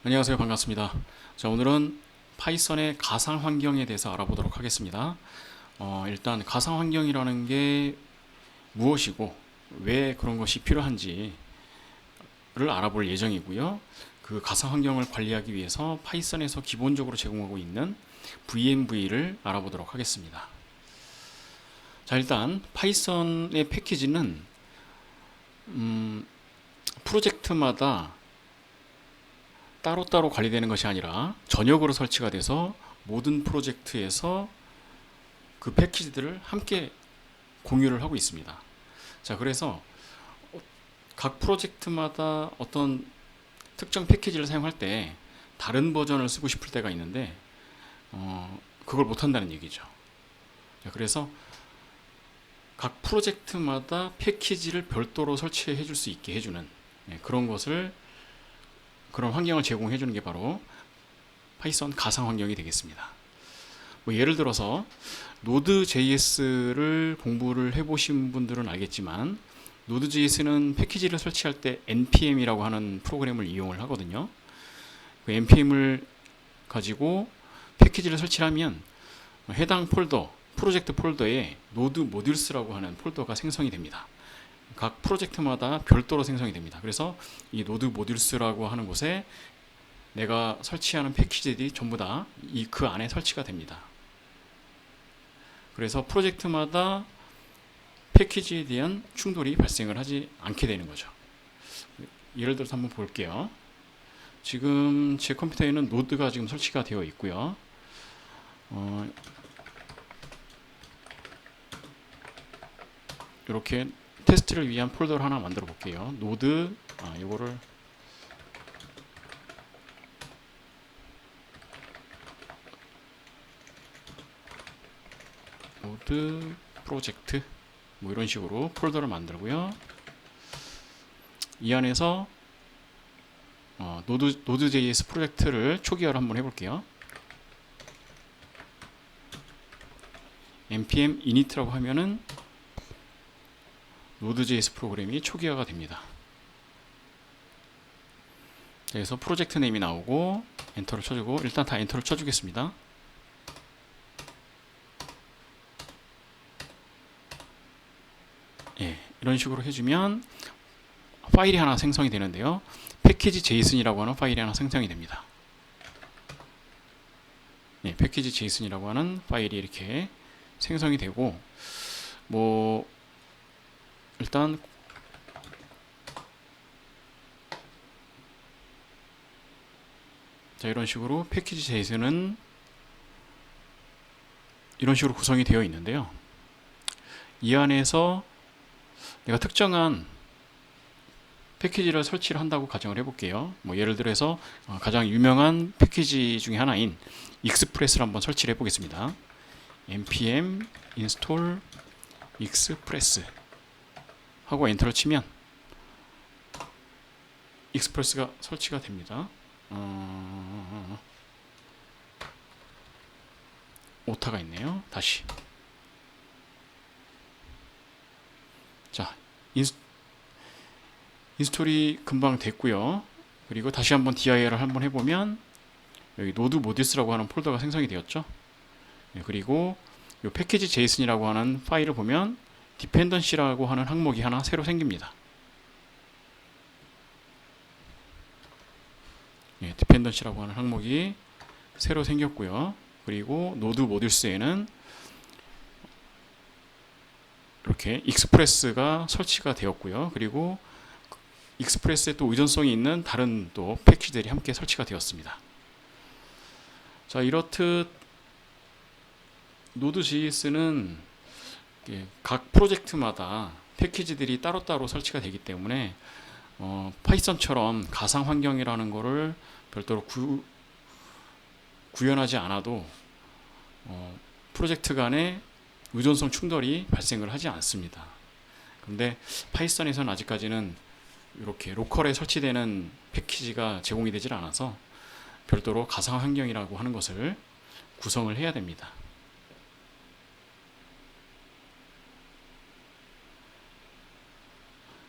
안녕하세요. 반갑습니다. 자, 오늘은 파이썬의 가상 환경에 대해서 알아보도록 하겠습니다. 일단 가상 환경이라는 게 무엇이고 왜 그런 것이 필요한지를 알아볼 예정이고요. 그 가상 환경을 관리하기 위해서 파이썬에서 기본적으로 제공하고 있는 VMV를 알아보도록 하겠습니다. 자, 일단 파이썬의 패키지는 프로젝트마다 따로따로 관리되는 것이 아니라 전역으로 설치가 돼서 모든 프로젝트에서 그 패키지들을 함께 공유를 하고 있습니다. 자, 그래서 각 프로젝트마다 어떤 특정 패키지를 사용할 때 다른 버전을 쓰고 싶을 때가 있는데 그걸 못한다는 얘기죠. 자, 그래서 각 프로젝트마다 패키지를 별도로 설치해 줄 수 있게 해주는 그런 환경을 제공해 주는 게 바로 파이썬 가상 환경이 되겠습니다. 뭐 예를 들어서 Node.js를 공부를 해보신 분들은 알겠지만 Node.js는 패키지를 설치할 때 npm이라고 하는 프로그램을 이용을 하거든요. 그 npm을 가지고 패키지를 설치하면 해당 폴더, 프로젝트 폴더에 노드 모듈스라고 하는 폴더가 생성이 됩니다. 각 프로젝트마다 별도로 생성이 됩니다. 그래서 이 노드 모듈스라고 하는 곳에 내가 설치하는 패키지들이 전부 다 그 안에 설치가 됩니다. 그래서 프로젝트마다 패키지에 대한 충돌이 발생을 하지 않게 되는 거죠. 예를 들어서 한번 볼게요. 지금 제 컴퓨터에는 노드가 지금 설치가 되어 있고요. 이렇게 테스트를 위한 폴더를 하나 만들어 볼게요. 노드, 이거를 노드 프로젝트 뭐 이런 식으로 폴더를 만들고요. 이 안에서 노드.js 프로젝트를 초기화를 한번 해볼게요. npm init라고 하면은 노드.js 프로그램이 초기화가 됩니다. 그래서 프로젝트 네임이 나오고 엔터를 쳐주고, 일단 다 엔터를 쳐주겠습니다. 예, 이런 식으로 해주면 파일이 하나 생성이 되는데요. 패키지 JSON이라고 하는 파일이 하나 생성이 됩니다. 예, 패키지 JSON이라고 하는 파일이 이렇게 생성이 되고, 뭐 일단 자, 이런 식으로 패키지 JSON은 이런 식으로 구성이 되어 있는데요. 이 안에서 내가 특정한 패키지를 설치를 한다고 가정을 해볼게요. 뭐 예를 들어서 가장 유명한 패키지 중에 하나인 익스프레스를 한번 설치를 해보겠습니다. npm install express 하고 엔터를 치면 익스프레스가 설치가 됩니다. 오타가 있네요. 다시. 자, 인스톨이 금방 됐고요. 그리고 다시 한번 dir을 한번 해보면 여기 노드 모듈스라고 하는 폴더가 생성이 되었죠. 그리고 이 패키지 JSON이라고 하는 파일을 보면 dependency라고 하는 항목이 하나 새로 생깁니다. dependency라고 하는 항목이 새로 생겼고요. 그리고 노드 모듈스에는 이렇게 익스프레스가 설치가 되었고요. 그리고 익스프레스에 또 의존성이 있는 다른 또 패키지들이 함께 설치가 되었습니다. 자, 이렇듯 Node.js는 각 프로젝트마다 패키지들이 따로따로 설치가 되기 때문에 파이썬처럼 가상 환경이라는 거를 별도로 구현하지 않아도 프로젝트 간에 의존성 충돌이 발생을 하지 않습니다. 그런데 파이썬에서는 아직까지는 이렇게 로컬에 설치되는 패키지가 제공이 되질 않아서 별도로 가상 환경이라고 하는 것을 구성을 해야 됩니다.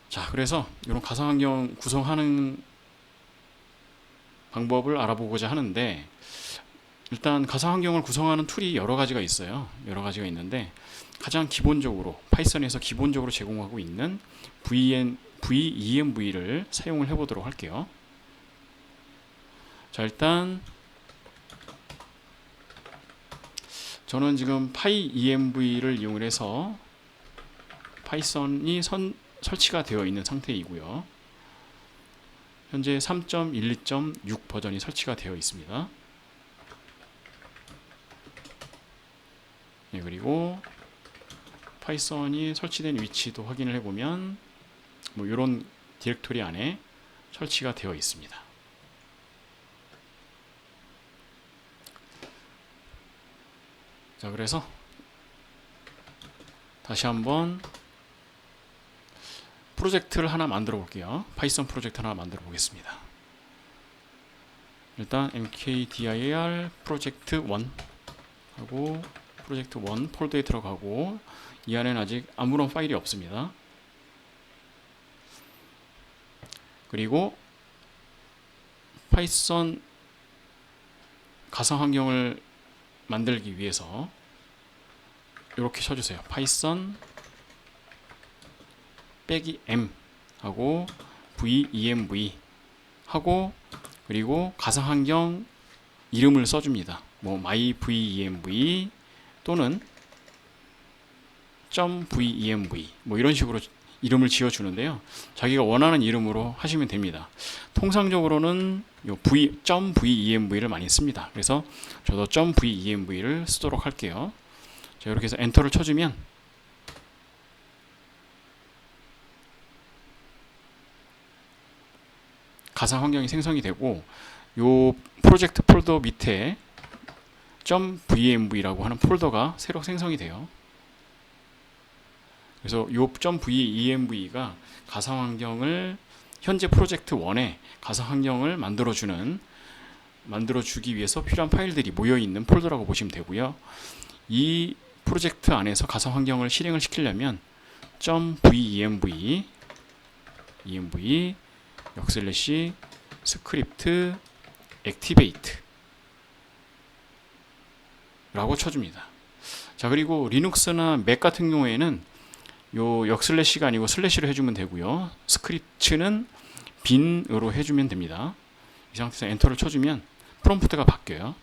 자, 그래서 이런 가상 환경 구성하는 방법을 알아보고자 하는데, 일단 가상 환경을 구성하는 툴이 여러 가지가 있어요. 여러 가지가 있는데 가장 기본적으로 파이썬에서 기본적으로 제공하고 있는 VENV를 사용을 해보도록 할게요. 자, 일단 저는 지금 PyEnv를 이용을 해서 파이썬이 설치가 되어 있는 상태이고요. 현재 3.12.6 버전이 설치가 되어 있습니다. 네, 그리고 파이썬이 설치된 위치도 확인을 해보면 뭐 이런 디렉토리 안에 설치가 되어 있습니다. 자, 그래서 다시 한번 프로젝트를 하나 만들어 볼게요. 파이썬 프로젝트 하나 만들어 보겠습니다. 일단 mkdir 프로젝트 1 하고 프로젝트 1 폴더에 들어가고, 이 안에는 아직 아무런 파일이 없습니다. 그리고 파이썬 가상 환경을 만들기 위해서 이렇게 쳐주세요. 파이썬 빼기 m 하고 venv 하고, 그리고 가상 환경 이름을 써줍니다. 뭐 myvenv 또는 .venv 뭐 이런 식으로 이름을 지어주는데요. 자기가 원하는 이름으로 하시면 됩니다. 통상적으로는 요 .venv를 많이 씁니다. 그래서 저도 .venv를 쓰도록 할게요. 자, 이렇게 해서 엔터를 쳐주면 가상 환경이 생성이 되고, 요 프로젝트 폴더 밑에 .venv라고 하는 폴더가 새로 생성이 돼요. 그래서 요 .venv가 가상 환경을 현재 프로젝트 1에 가상 환경을 만들어주기 위해서 필요한 파일들이 모여있는 폴더라고 보시면 되고요. 이 프로젝트 안에서 가상 환경을 실행을 시키려면 .venv 스크립트 액티베이트 라고 쳐줍니다. 자, 그리고 리눅스나 맥 같은 경우에는 요 역슬래시가 아니고 슬래시로 해주면 되고요. 스크립트는 bin으로 해주면 됩니다. 이 상태에서 엔터를 쳐주면 프롬프트가 바뀌어요.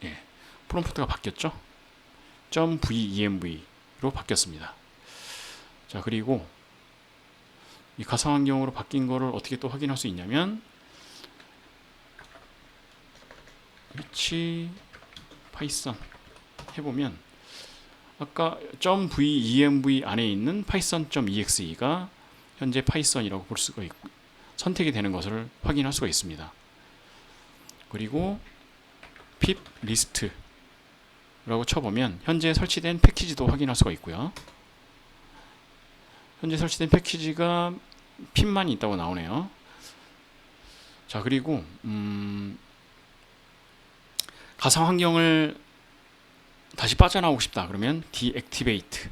예, 프롬프트가 바뀌었죠. .venv로 바뀌었습니다. 자, 그리고 이 가상 환경으로 바뀐 거를 어떻게 또 확인할 수 있냐면, 위치 파이썬 해보면 아까 .venv 안에 있는 python.exe가 현재 파이썬이라고 볼 수가 있고 선택이 되는 것을 확인할 수가 있습니다. 그리고 pip list라고 쳐보면 현재 설치된 패키지도 확인할 수가 있고요. 현재 설치된 패키지가 핍만 있다고 나오네요. 자, 그리고 가상 환경을 다시 빠져나오고 싶다 그러면 deactivate라고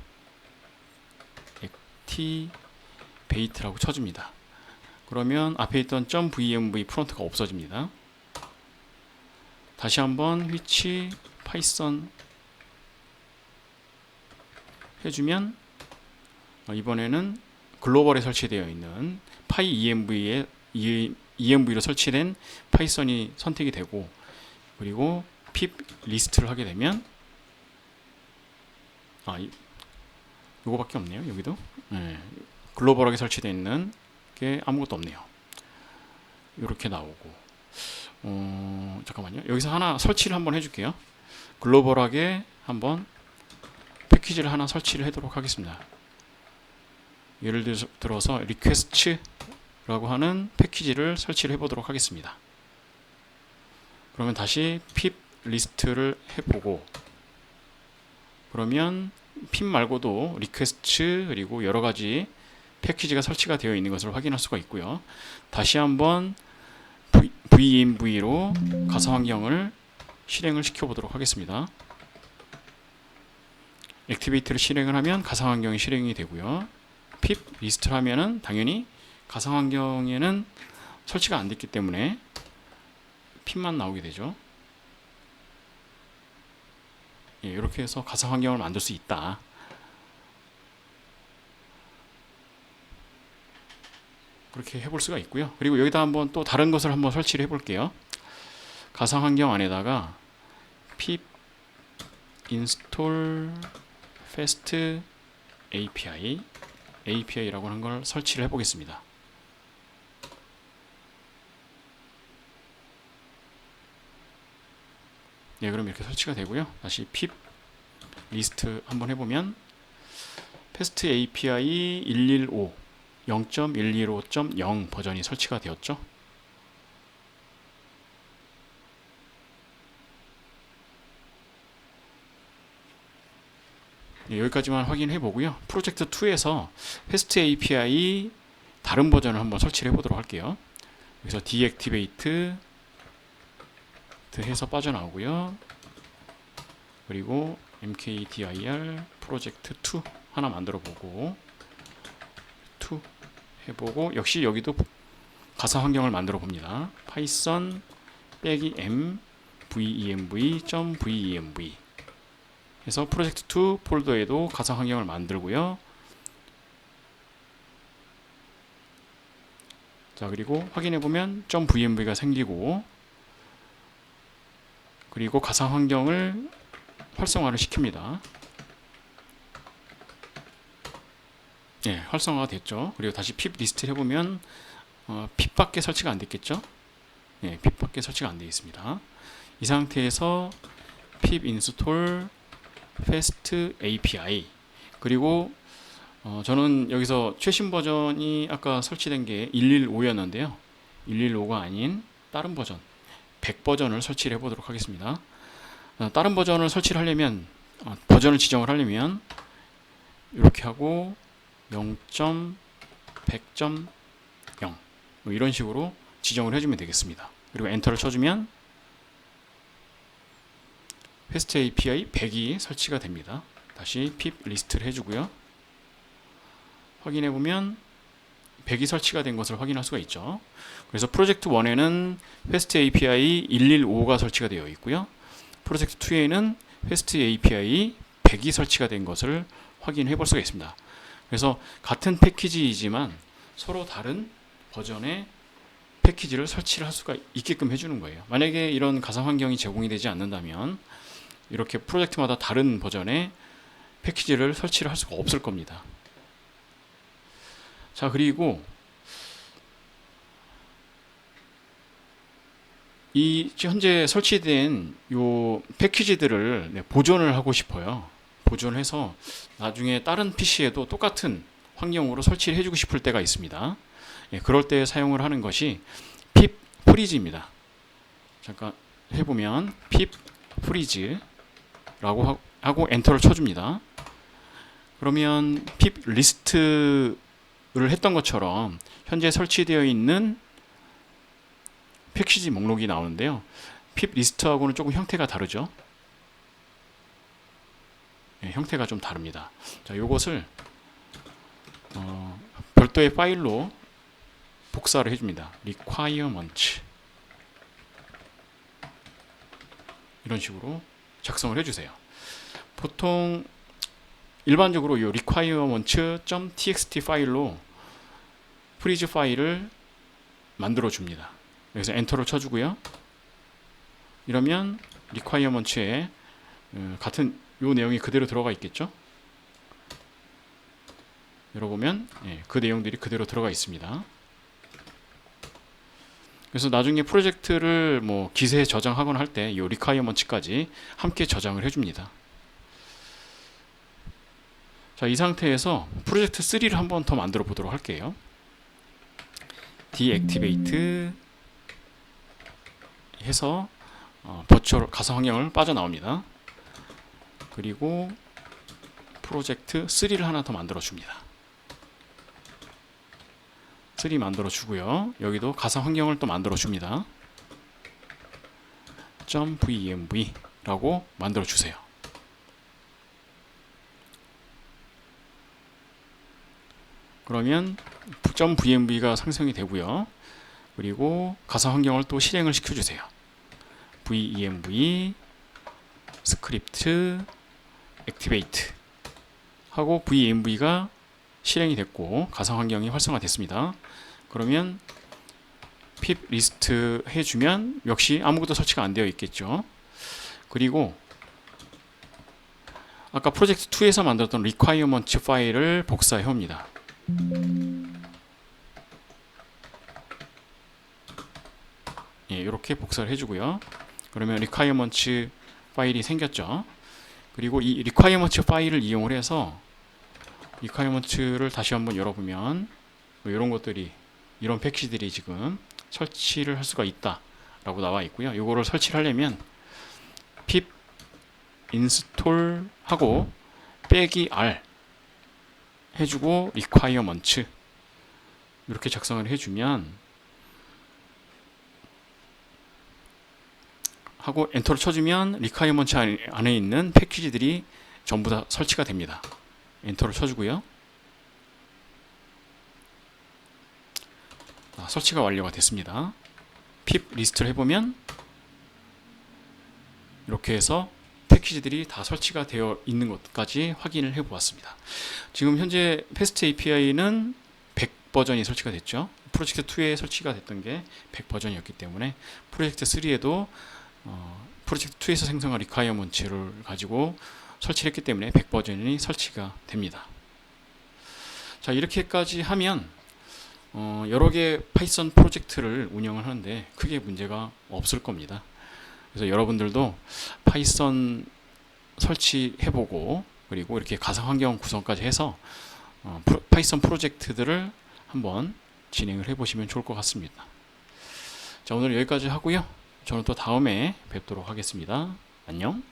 쳐줍니다. 그러면 앞에 있던 .venv 프론트가 없어집니다. 다시 한번 which python 해주면 이번에는 글로벌에 설치되어 있는 PyEnv로 설치된 파이썬이 선택이 되고, 그리고 pip 리스트를 하게 되면 요거밖에 없네요. 여기도 글로벌하게 설치되어 있는 게 아무것도 없네요. 이렇게 나오고, 잠깐만요. 여기서 하나 설치를 한번 해줄게요. 글로벌하게 한번 패키지를 하나 설치를 하도록 하겠습니다. 예를 들어서 request라고 하는 패키지를 설치를 해보도록 하겠습니다. 그러면 다시 pip 리스트를 해보고, 그러면 pip 말고도 request 그리고 여러 가지 패키지가 설치가 되어 있는 것을 확인할 수가 있고요. 다시 한번 venv로 가상 환경을 실행을 시켜보도록 하겠습니다. 액티베이트를 실행을 하면 가상 환경이 실행이 되고요. pip 리스트를 하면은 당연히 가상 환경에는 설치가 안 됐기 때문에 핀만 나오게 되죠. 예, 이렇게 해서 가상 환경을 만들 수 있다. 그렇게 해볼 수가 있고요. 그리고 여기다 한번 또 다른 것을 한번 설치를 해볼게요. 가상 환경 안에다가 pip install fast API라고 하는 걸 설치를 해보겠습니다. 네, 그럼 이렇게 설치가 되고요. 다시 pip 리스트 한번 해보면 fast API 115 0.115.0 버전이 설치가 되었죠. 네, 여기까지만 확인해 보고요. 프로젝트 2에서 fast API 다른 버전을 한번 설치를 해보도록 할게요. 여기서 deactivate 해서 빠져나오고요. 그리고 mkdir 프로젝트 2 하나 만들어 보고 2 해보고 역시 여기도 가상 환경을 만들어 봅니다. python -m venv.venv 해서 프로젝트 2 폴더에도 가상 환경을 만들고요. 자, 그리고 확인해 보면 .venv가 생기고, 그리고 가상 환경을 활성화를 시킵니다. 네, 활성화가 됐죠. 그리고 다시 pip 리스트를 해보면 pip밖에 설치가 안 됐겠죠. 네, pip밖에 설치가 안 되어 있습니다. 이 상태에서 pip install fast API, 그리고 저는 여기서 최신 버전이 아까 설치된 게 115였는데요 115가 아닌 다른 버전 100 버전을 설치를 해보도록 하겠습니다. 다른 버전을 설치를 하려면 버전을 지정을 하려면 이렇게 하고 0.100.0 뭐 이런 식으로 지정을 해주면 되겠습니다. 그리고 엔터를 쳐주면 fast API 100이 설치가 됩니다. 다시 pip 리스트를 해주고요. 확인해보면 100이 설치가 된 것을 확인할 수가 있죠. 그래서 프로젝트 1에는 fast API 115가 설치가 되어 있고요. 프로젝트 2에는 fast API 100이 설치가 된 것을 확인해 볼 수가 있습니다. 그래서 같은 패키지이지만 서로 다른 버전의 패키지를 설치를 할 수가 있게끔 해주는 거예요. 만약에 이런 가상 환경이 제공이 되지 않는다면 이렇게 프로젝트마다 다른 버전의 패키지를 설치를 할 수가 없을 겁니다. 자, 그리고 이 현재 설치된 요 패키지들을 보존을 하고 싶어요. 보존해서 나중에 다른 PC에도 똑같은 환경으로 설치를 해주고 싶을 때가 있습니다. 그럴 때 사용을 하는 것이 pip freeze입니다. 잠깐 해보면 pip freeze라고 하고 엔터를 쳐줍니다. 그러면 pip 리스트를 했던 것처럼 현재 설치되어 있는 패키지 목록이 나오는데요. pip 리스트하고는 조금 형태가 다르죠. 네, 형태가 좀 다릅니다. 자, 이것을 별도의 파일로 복사를 해줍니다. requirement 이런 식으로 작성을 해주세요. 보통 일반적으로 이 requirement.txt 파일로 프리즈 파일을 만들어 줍니다. 여기서 엔터를 쳐주고요. 이러면 requirement에 같은 요 내용이 그대로 들어가 있겠죠. 열어보면 그 내용들이 그대로 들어가 있습니다. 그래서 나중에 프로젝트를 뭐 기세에 저장하거나 할 때 이 requirement까지 함께 저장을 해줍니다. 자, 이 상태에서 프로젝트 3를 한번 더 만들어 보도록 할게요. deactivate 해서 버추얼 가상 환경을 빠져나옵니다. 그리고 프로젝트 3를 하나 더 만들어 줍니다. 3 만들어 주고요. 여기도 가상 환경을 또 만들어 줍니다. .venv 라고 만들어 주세요. 그러면 .vmv가 생성이 되고요. 그리고 가상 환경을 또 실행을 시켜주세요. venv 스크립트 액티베이트 하고 venv가 실행이 됐고 가상 환경이 활성화됐습니다. 그러면 pip 리스트 해주면 역시 아무것도 설치가 안 되어 있겠죠. 그리고 아까 프로젝트 2에서 만들었던 requirement 파일을 복사해 옵니다. 예, 이렇게 복사를 해주고요. 그러면 requirements 파일이 생겼죠. 그리고 이 requirements 파일을 이용을 해서 requirements를 다시 한번 열어보면 뭐 이런 것들이 이런 패키지들이 지금 설치를 할 수가 있다 라고 나와 있고요. 이거를 설치를 하려면 pip install 하고 빼기 r 해주고 requirements 이렇게 작성을 해주면 하고 엔터를 쳐주면 requirements 안에 있는 패키지들이 전부 다 설치가 됩니다. 엔터를 쳐주고요. 설치가 완료가 됐습니다. pip 리스트를 해보면 이렇게 해서 패키지들이 다 설치가 되어 있는 것까지 확인을 해보았습니다. 지금 현재 패스트 API는 100 버전이 설치가 됐죠. 프로젝트 2에 설치가 됐던 게 100 버전이었기 때문에 프로젝트 3에도 프로젝트 2에서 생성한 리콰이어먼트를 가지고 설치를 했기 때문에 100 버전이 설치가 됩니다. 자, 이렇게까지 하면 여러 개 파이썬 프로젝트를 운영을 하는데 크게 문제가 없을 겁니다. 그래서 여러분들도 파이썬 설치해보고 그리고 이렇게 가상 환경 구성까지 해서 파이썬 프로젝트들을 한번 진행을 해보시면 좋을 것 같습니다. 자, 오늘 여기까지 하고요. 저는 또 다음에 뵙도록 하겠습니다. 안녕.